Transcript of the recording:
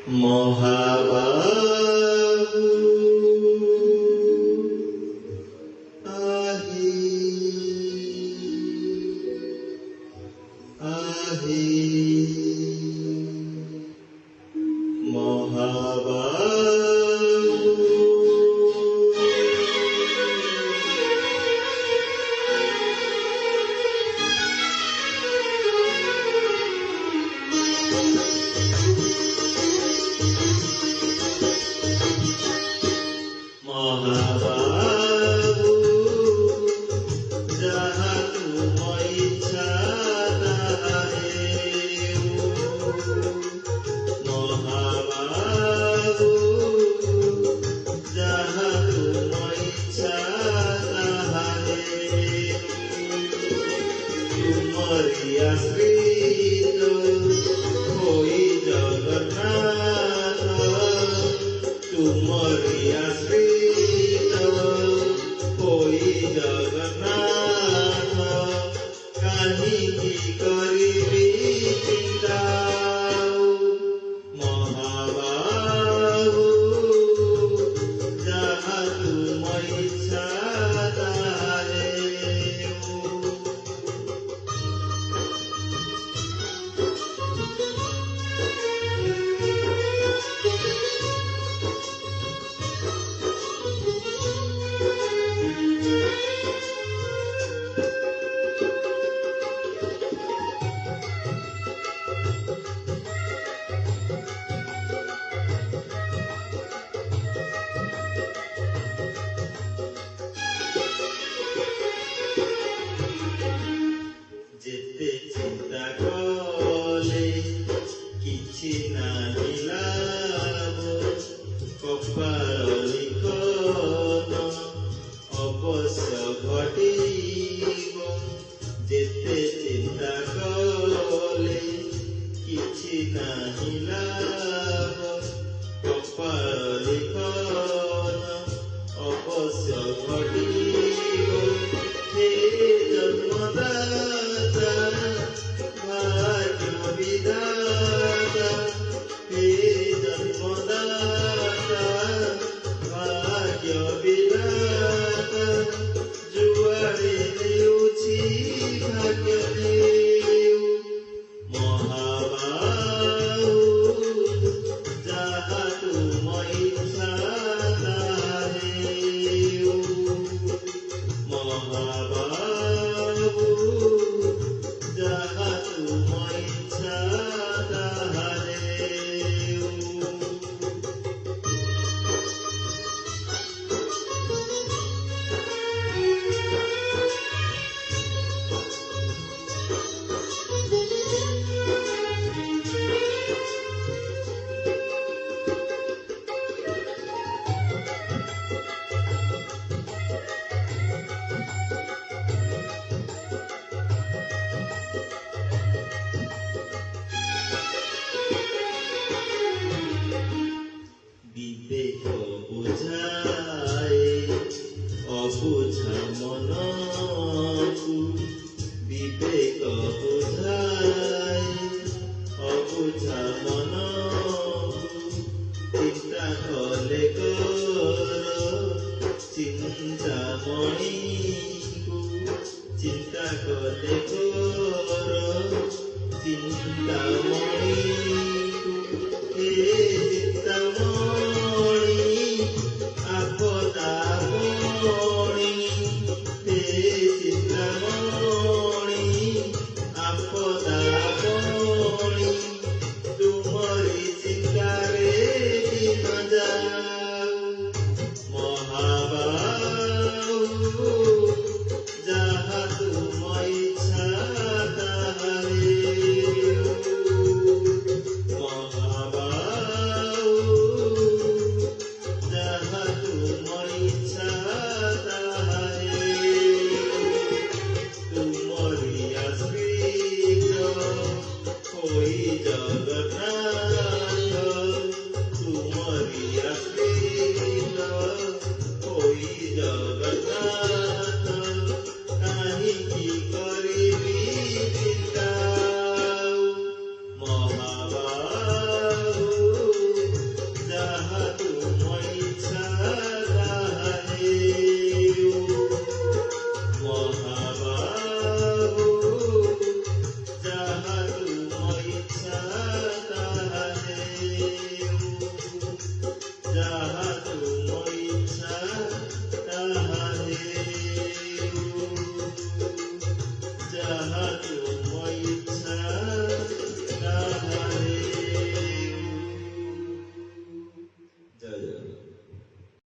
মহাবাহু আহি আহি মহাবাহু মহাবাহু যাহা তুম ইচ্ছা তাহারে মহাবাহু যাহা তুম ইচ্ছা তাহারে তুমরি আশ্রিত হই জগন্নাথ তুমরি আশ্রিত হই জগন্নাথ কাহিকি করিবি চিন্তা মহাবাহু যাহা তুম ইচ্ছা তাহারে যেতে চিন্তা কলে কিছু নাহি লাভ কপাল লিখন অবশ্য ঘটিব যেতে চিন্তা কলে কিছু নাহি লাভ কপাল লিখন অবশ্য ঘটিব হে জন্মদাতা ভাগ্য বিধাতা হে জন্মদাতা ভাগ্য বিধাতা যুয়ারে নেউছি ভাগ্য নেউ মহাবাহু যাহা তুম ইচ্ছা তাহারে মহাবাহু যাহা তুম ইচ্ছা তাহারে বিবেক বুঝায় অবুঝা মনকু বিবেক বুঝায় অবুঝা মনকু চিন্তা কলে কর চিন্তামণিকু চিন্তা কলে কর চিন্তামণিকু হে চিন্তামণি আপদামণি হে চিন্তামণি আপদামণি তুমরি চিন্তারে দিন যাও মহাবাহু যাহা তুম ইচ্ছা যাহা তুম ইচ্ছা তাহা হেউ, যাহা তুম